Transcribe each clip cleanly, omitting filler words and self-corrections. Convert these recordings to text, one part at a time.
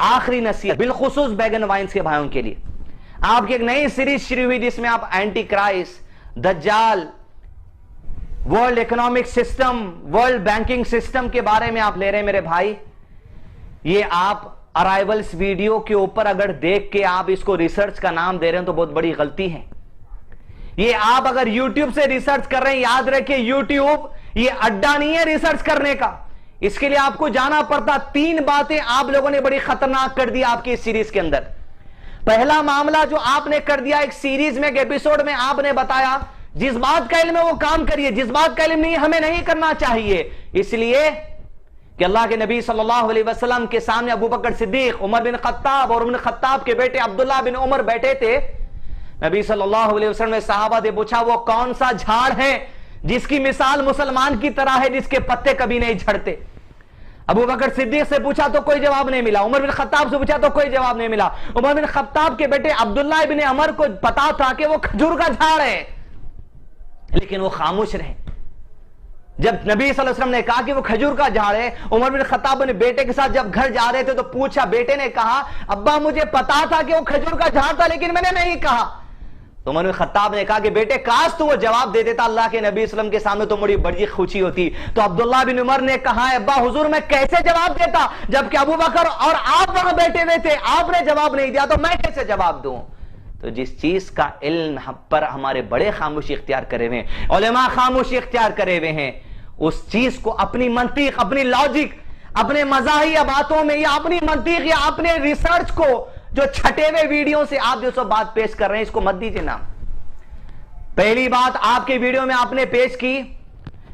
आखिरी नसीहत बिलखुसूस बैगन वाइन्स के भाइयों के लिए, आपकी एक नई सीरीज शुरू हुई जिसमें आप एंटी क्राइस्ट, दज्जाल, world economic system, world banking system के बारे में आप ले रहे हैं। मेरे भाई, ये आप अराइवल्स वीडियो के ऊपर अगर देख के आप इसको रिसर्च का नाम दे रहे हैं तो बहुत बड़ी गलती है। ये आप अगर YouTube से रिसर्च कर रहे हैं, याद रखिए YouTube ये अड्डा नहीं है रिसर्च करने का। इसके लिए आपको जाना पड़ता। 3 बातें आप लोगों ने बड़ी खतरनाक कर दी आपकी इस सीरीज के अंदर। पहला मामला जो आपने कर दिया, एक सीरीज में, एक एपिसोड में आपने बताया जिस बात का इल्म है वो काम करिए, जिस बात का इल्म नहीं हमें नहीं करना चाहिए। इसलिए कि अल्लाह के नबी सल्लल्लाहु अलैहि वसल्लम के सामने अबू बकर सिद्दीक, उमर बिन खत्ताब और उमर खत्ताब के बेटे अब्दुल्लाह बिन उमर बैठे थे। नबी सल्लल्लाहु अलैहि वसल्लम ने सहाबा से पूछा, वो कौन सा झाड़ है जिसकी मिसाल मुसलमान की तरह है, जिसके पत्ते कभी नहीं झड़ते? अबू बकर सिद्दीक से पूछा तो कोई जवाब नहीं मिला। उमर बिन खत्ताब से पूछा तो कोई जवाब नहीं मिला। उमर बिन खत्ताब के बेटे अब्दुल्लाह बिन उमर को पता था कि वो खजूर का झाड़ है, लेकिन वो खामोश रहे। जब नबी सल्लल्लाहु अलैहि वसल्लम ने कहा कि वो खजूर का झाड़ है, उमर बिन खत्ताब अपने बेटे के साथ जब घर जा रहे थे तो पूछा, बेटे ने कहा, अब्बा मुझे पता था कि वो खजूर का झाड़ था लेकिन मैंने नहीं कहा। तो उमर बिन खत्ताब ने कहा कि बेटे काश तो वो जवाब दे देता अल्लाह के नबी सल्लल्लाहु अलैहि वसल्लम के सामने तो बड़ी बड़ी खुशी होती। तो अब्दुल्लाह बिन उमर ने कहा, अब्बा हुजूर मैं कैसे जवाब देता जबकि अबू बकर और आप वहां बैठे हुए थे, आपने जवाब नहीं दिया तो मैं कैसे जवाब दूं? तो जिस चीज का इल्म पर हमारे बड़े खामोशी इख्तियार करे हुए हैं, उलेमा खामोशी इख्तियार करे हुए हैं, उस चीज को अपनी मंतीक, अपनी लॉजिक, अपने मज़ाहिया बातों में या अपनी मंतीक या अपने रिसर्च को जो छटे हुए वीडियो से आप जो सब बात पेश कर रहे हैं, इसको मत दीजिए ना। पहली बात आपके वीडियो में आपने पेश की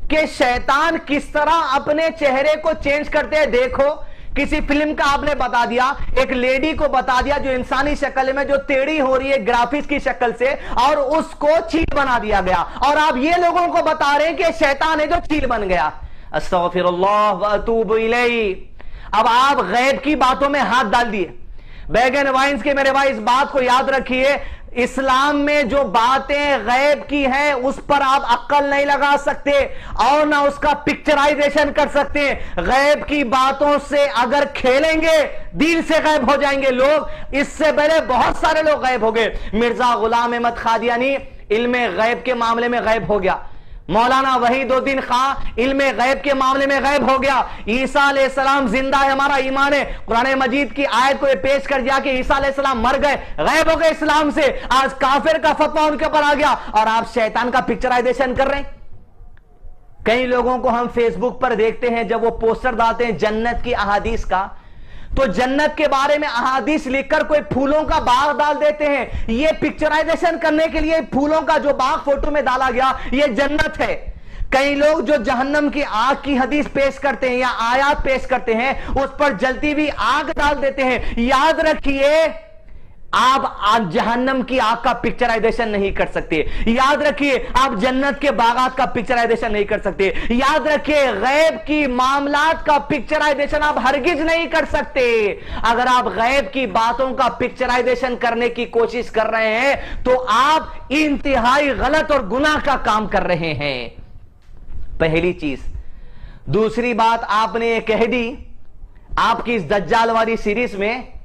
कि शैतान किस तरह अपने चेहरे को चेंज करते हैं। देखो, किसी फिल्म का आपने बता दिया, एक लेडी को बता दिया जो इंसानी शक्ल में जो टेढ़ी हो रही है ग्राफिक्स की शक्ल से, और उसको चील बना दिया गया, और आप ये लोगों को बता रहे हैं कि शैतान है जो चील बन गया। अस्तगफिरुल्लाह व अतूबु इलैहि। अब आप गैब की बातों में हाथ डाल दिए। बैगन वाइन्स के मेरे भाई, इस बात को याद रखिए, इस्लाम में जो बातें गैब की हैं उस पर आप अक्ल नहीं लगा सकते और ना उसका पिक्चराइजेशन कर सकते। गैब की बातों से अगर खेलेंगे दिल से गैब हो जाएंगे लोग। इससे पहले बहुत सारे लोग गैब हो गए। मिर्जा गुलाम अहमद कादियानी इल्मे गैब के मामले में गैब हो गया। मौलाना वहीदुद्दीन खां इल्मे गैब के मामले में गैब हो गया। ईसा अलैहिस्सलाम जिंदा है, हमारा ईमान है। कुरान मजीद की आयत को पेश कर दिया कि ईसा अलैहिस्सलाम मर गए, गैब हो गए इस्लाम से। आज काफिर का फतवा उनके ऊपर आ गया और आप शैतान का पिक्चराइजेशन कर रहे हैं। कई लोगों को हम फेसबुक पर देखते हैं, जब वो पोस्टर डालते हैं जन्नत की अहादीस का, तो जन्नत के बारे में अहादीस लिखकर कोई फूलों का बाग डाल देते हैं। ये पिक्चराइजेशन करने के लिए फूलों का जो बाग फोटो में डाला गया ये जन्नत है। कई लोग जो जहन्नम की आग की हदीस पेश करते हैं या आयात पेश करते हैं, उस पर जलती हुई आग डाल देते हैं। याद रखिए, आप जहन्नम की आग का पिक्चराइजेशन नहीं कर सकते। याद रखिए, आप जन्नत के बागात का पिक्चराइजेशन नहीं कर सकते। याद रखिए, गैब की मामलात का पिक्चराइजेशन आप हरगिज नहीं कर सकते। अगर आप गैब की बातों का पिक्चराइजेशन करने की कोशिश कर रहे हैं तो आप इंतहाई गलत और गुनाह का काम कर रहे हैं। पहली चीज। दूसरी बात आपने ये कह दी आपकी इस दज्जाल वाली सीरीज में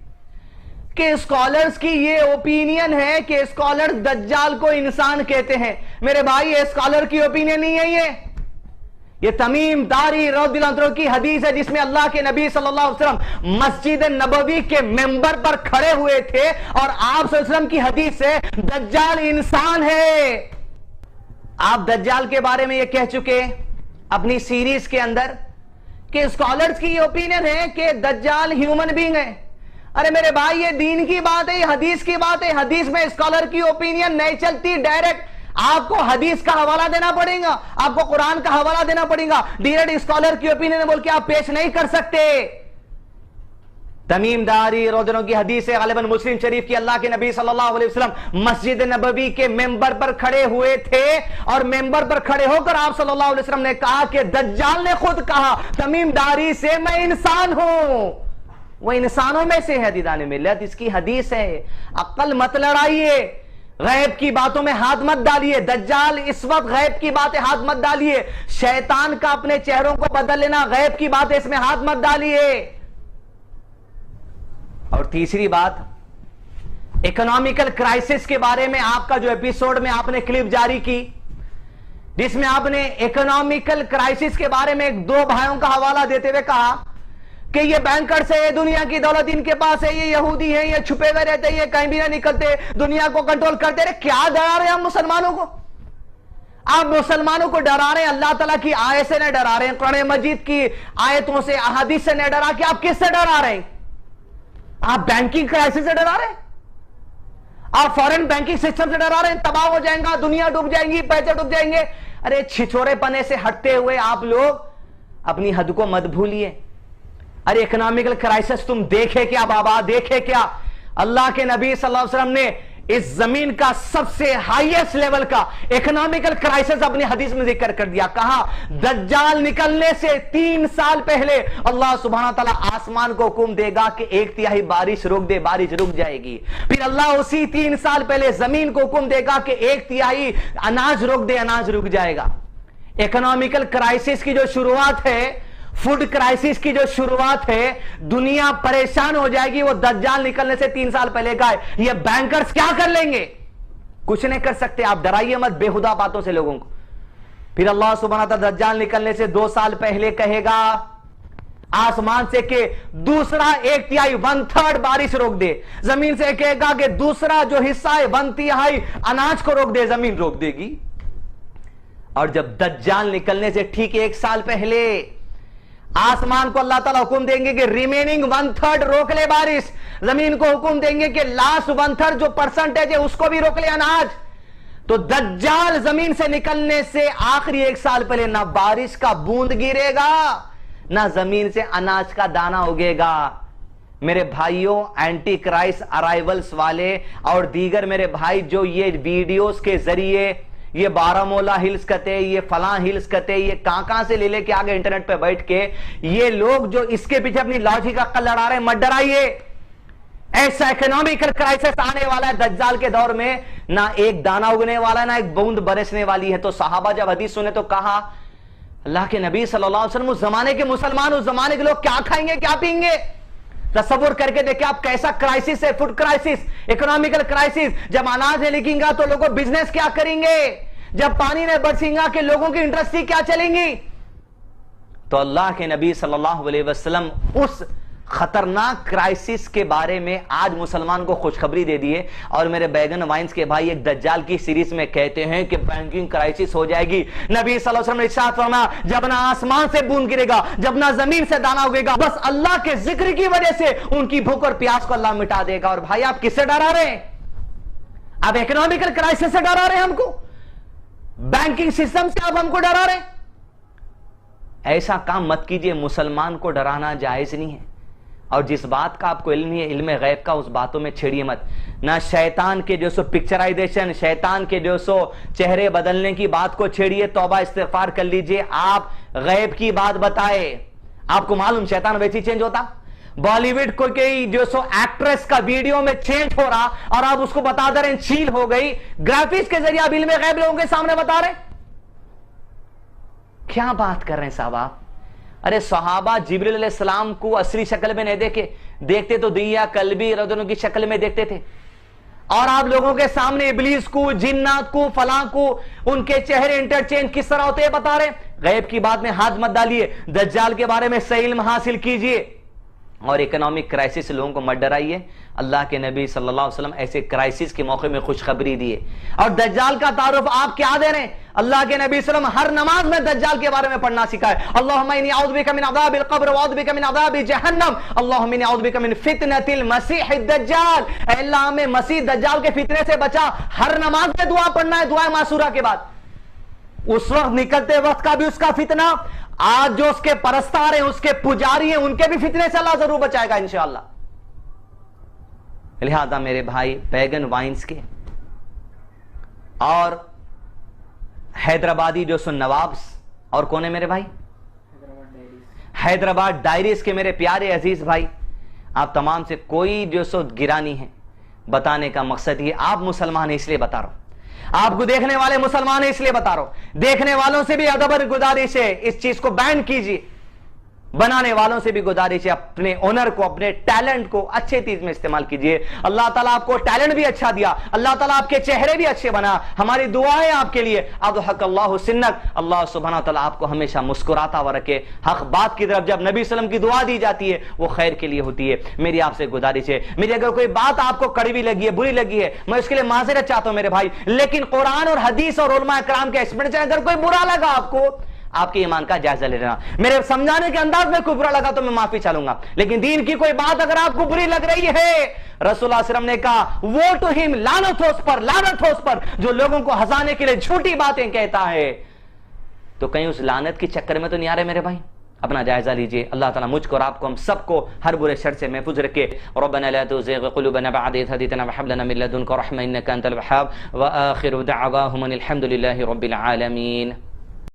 कि स्कॉलर्स की ये ओपिनियन है कि स्कॉलर्स दज्जाल को इंसान कहते हैं। मेरे भाई, ये स्कॉलर की ओपिनियन नहीं है, ये तमीम दारी रज़ियल्लाहु अन्हु की हदीस है जिसमें अल्लाह के नबी सल्लल्लाहु अलैहि वसल्लम मस्जिद नबवी के मेंबर पर खड़े हुए थे और आप सल्लल्लाहु अलैहि वसल्लम की हदीस है दज्जाल इंसान है। आप दज्जाल के बारे में ये कह चुके अपनी सीरीज के अंदर कि स्कॉलर्स की ओपिनियन है कि दज्जाल ह्यूमन बीइंग है। अरे मेरे भाई, ये दीन की बात है, ये हदीस की बात है। हदीस में स्कॉलर की ओपिनियन नहीं चलती। डायरेक्ट आपको हदीस का हवाला देना पड़ेगा, आपको कुरान का हवाला देना पड़ेगा। डायरेक्ट स्कॉलर की ओपिनियन बोल के आप पेश नहीं कर सकते। तमीम दारी रोजनों की हदीस है, गालिबन मुस्लिम शरीफ की, अल्लाह के नबी सल्लल्लाहु अलैहि वसल्लम मस्जिद नबवी के मेंबर पर खड़े हुए थे और मेंबर पर खड़े होकर आप सल्लल्लाहु अलैहि वसल्लम ने कहा कि दज्जाल ने खुद कहा तमीम दारी से, मैं इंसान हूं, वो इंसानों में से है। दीदाने मिल्लत इसकी हदीस है। अक्ल मत लड़ाइए, गैब की बातों में हाथ मत डालिए। दज्जाल इस वक्त गैब की बातें हाथ मत डालिए। शैतान का अपने चेहरों को बदल लेना गैब की बातें, इसमें हाथ मत डालिए। और तीसरी बात, इकोनॉमिकल क्राइसिस के बारे में आपका जो एपिसोड में आपने क्लिप जारी की, जिसमें आपने इकोनॉमिकल क्राइसिस के बारे में 2 भाइयों का हवाला देते हुए कहा कि ये बैंकर्स है, ये दुनिया की दौलत इनके पास है, ये यहूदी है, ये छुपे हुए रहते हैं, ये कहीं भी ना निकलते, दुनिया को कंट्रोल करते रहे। क्या डरा रहे हैं हम मुसलमानों को? आप मुसलमानों को डरा रहे हैं अल्लाह ताला की आयत से न डरा रहे हैं, कुरान मजीद की आयतों से, अहादीस से न डरा के आप किससे डरा रहे हैं? आप बैंकिंग क्राइसिस से डरा रहे हैं, आप फॉरेन बैंकिंग सिस्टम से डरा रहे हैं, तबाह हो जाएगा, दुनिया डूब जाएंगी, पैसे डूब जाएंगे। अरे छिछोरेपने से हटते हुए आप लोग अपनी हद को मत भूलिए। अरे इकोनॉमिकल क्राइसिस तुम देखे क्या बाबा, देखे क्या? अल्लाह के नबी सल्लल्लाहु अलैहि वसल्लम ने इस जमीन का सबसे हाईएस्ट लेवल का इकोनॉमिकल क्राइसिस अपनी हदीस में जिक्र कर दिया। कहा दज्जाल निकलने से 3 साल पहले अल्लाह सुब्हानहू तआला आसमान को हुक्म देगा कि 1/3 बारिश रोक दे, बारिश रुक जाएगी। फिर अल्लाह उसी 3 साल पहले जमीन को हुक्म देगा कि 1/3 अनाज रोक दे, अनाज रुक जाएगा। इकोनॉमिकल क्राइसिस की जो शुरुआत है, फूड क्राइसिस की जो शुरुआत है, दुनिया परेशान हो जाएगी, वो दज्जाल निकलने से 3 साल पहले का है। ये बैंकर्स क्या कर लेंगे? कुछ नहीं कर सकते। आप डराइए मत बेहुदा बातों से लोगों को। फिर अल्लाह सुब्हानहू तआला दज्जाल निकलने से 2 साल पहले कहेगा आसमान से कि दूसरा 1/3 1/3 बारिश रोक दे। जमीन से कहेगा कि दूसरा जो हिस्सा है 1/3 अनाज को रोक दे, जमीन रोक देगी। और जब दज्जाल निकलने से ठीक 1 साल पहले आसमान को अल्लाह ताला हुक्म देंगे कि रिमेनिंग 1/3 रोक ले बारिश, जमीन को हुक्म देंगे कि लास्ट 1/3 जो परसेंटेज है उसको भी रोक ले अनाज। तो दज्जाल जमीन से निकलने से आखिरी 1 साल पहले ना बारिश का बूंद गिरेगा, ना जमीन से अनाज का दाना उगेगा। मेरे भाइयों, एंटी क्राइस्ट अराइवल्स वाले और दीगर मेरे भाई जो ये वीडियोस के जरिए ये बारामूला हिल्स कहते, ये फलां हिल्स कहते, ये कहां से ले लेके आ गए इंटरनेट पे बैठ के, ये लोग जो इसके पीछे अपनी लॉजिक का अक्ल लड़ा रहे हैं, मत डराइए। ऐसा इकोनॉमिकल क्राइसिस आने वाला है दज्जाल के दौर में, ना एक दाना उगने वाला है, ना एक बूंद बरसने वाली है। तो सहाबा जब हदीस सुने तो कहा अल्लाह के नबी सल्लल्लाहु अलैहि वसल्लम, उस जमाने के मुसलमान, उस जमाने के लोग क्या खाएंगे, क्या पीएंगे? तसव्वुर करके देखिए आप कैसा क्राइसिस है, फूड क्राइसिस, इकोनॉमिकल क्राइसिस। जब अनाज नहीं लिखेगा तो लोगों बिजनेस क्या करेंगे? जब पानी नहीं बरसेगा कि लोगों की इंडस्ट्री क्या चलेंगी? तो अल्लाह के नबी सल्लल्लाहु अलैहि वसल्लम उस खतरनाक क्राइसिस के बारे में आज मुसलमान को खुशखबरी दे दिए। और मेरे बैगन वाइन्स के भाई एक दज्जाल की सीरीज में कहते हैं कि बैंकिंग क्राइसिस हो जाएगी। नबी सल्लल्लाहु अलैहि वसल्लम ने इरशाद फरमाया, जब ना आसमान से बूंद गिरेगा, जब ना जमीन से दाना उगेगा, बस अल्लाह के जिक्र की वजह से उनकी भूख और प्यास को अल्लाह मिटा देगा। और भाई आप किससे डरा रहे हैं? आप इकोनॉमिकल क्राइसिस से डरा रहे हैं हमको, बैंकिंग सिस्टम से आप हमको डरा रहे हैं। ऐसा काम मत कीजिए, मुसलमान को डराना जायज नहीं है। और जिस बात का आपको इल्म नहीं है, इल्म गैब का, उस बातों में छेड़िए मत। ना शैतान के जो सो पिक्चराइजेशन, शैतान के जो सो चेहरे बदलने की बात को छेड़िए, तौबा इस्तिगफार कर लीजिए। आप गैब की बात बताए। आपको मालूम शैतान वैसे ही चेंज होता? बॉलीवुड को कोई जो सो एक्ट्रेस का वीडियो में चेंज हो रहा और आप उसको बता दे रहे हैं चील हो गई, ग्राफिक्स के जरिए आप इल्म गैब लोगों के सामने बता रहे हैं। क्या बात कर रहे हैं साहब आप? अरे सहाबा जिब्रील अलैहिस्सलाम को असली शक्ल में नहीं देखे, देखते तो दिया कल्बी रदनों की शक्ल में देखते थे। और आप लोगों के सामने इब्लीस को, जिन्नात को, फलां को, उनके चेहरे इंटरचेंज किस तरह होते हैं बता रहे। गैब की बात में हाथ मत डालिए, दज्जाल के बारे में सही इल्म हासिल कीजिए और इकोनॉमिक क्राइसिस लोगों को मत डराइए। अल्लाह के नबी सल्लल्लाहु अलैहि वसल्लम ऐसे क्राइसिस के मौके में खुशखबरी दिए। और दज्जाल का तारुफ आप क्या दे रहे हैं? अल्लाह के नबी सल्लल्लाहु अलैहि वसल्लम हर नमाज में दज्जाल के बारे में पढ़ना सिखाए। अल्लाहुम्मा इन्नी अऊज़ु बिका मिन अज़ाबिल क़ब्र व अऊज़ु बिका मिन अज़ाबि जहन्नम, अल्लाहुम्मा इन्नी अऊज़ु बिका मिन फितनतिल मसीहिद दज्जाल। ऐ अल्लाह हमें मसीह दज्जाल के फितने से बचा। हर नमाज में दुआ पढ़ना है, दुआ मासूरा के बाद। उस वक्त निकलते वक्त का भी उसका फितना, आज जो उसके परस्तार हैं, उसके पुजारी हैं, उनके भी फितने से अल्लाह जरूर बचाएगा इंशाअल्लाह। लिहाजा मेरे भाई बैगन वाइन्स के और हैदराबादी जो सो नवाब्स और कौन है मेरे भाई? हैदराबाद डायरीज के मेरे प्यारे अजीज भाई, आप तमाम से कोई जो सो गिरानी है। बताने का मकसद ये, आप मुसलमान है इसलिए बता रहा हूं, आपको देखने वाले मुसलमान है इसलिए बता रहा हूं। देखने वालों से भी अदब गुजारिश है, इस चीज को बैन कीजिए। बनाने वालों से भी गुजारिश है, अपने हुनर को, अपने टैलेंट को अच्छे चीज में इस्तेमाल कीजिए। अल्लाह ताला आपको टैलेंट भी अच्छा दिया, अल्लाह ताला आपके चेहरे भी अच्छे बना। हमारी दुआएं आपके लिए। अदहकल्लाहु सिन्नक, अल्लाह सुब्हानहू व तआला आपको हमेशा मुस्कुराता हुआ रखे। हक बात की तरफ जब नबी सल्लम की दुआ दी जाती है वो खैर के लिए होती है। मेरी आपसे गुजारिश है, मेरी अगर कोई बात आपको कड़वी लगी है, बुरी लगी है, मैं उसके लिए माजरत चाहता हूं मेरे भाई, लेकिन कुरान और हदीस और उलमा इकराम के एक्सप्लेनेशन अगर कोई बुरा लगा आपको, आपके ईमान का जायजा ले लेना। मेरे समझाने के अंदाज में कोई बुरा लगा तो मैं माफी चालूंगा, लेकिन दीन की कोई बात अगर आपको बुरी लग रही है, रसूलुल्लाह सल्लल्लाहु अलैहि वसल्लम ने कहा वो टू हिम, लानत हो उस पर, लानत हो उस पर जो लोगों को हंसाने के लिए झूठी बातें कहता है। तो कहीं उस लानत के चक्कर में तो नहीं आ रहे मेरे भाई। अपना जायजा लीजिए। अल्लाह ताला मुझको और आपको, हम सबको हर बुरे शर से महफूज रखे। रब्बना ला तुज़िग़ क़ुलूबना बअद इज़ हदयतना व हब लना मिन लदुनका रहमह इन्नका अंतल वह्हाब व आखिरु दअवाहुम अनिल हम्दुलिल्लाहि रब्बिल आलमीन।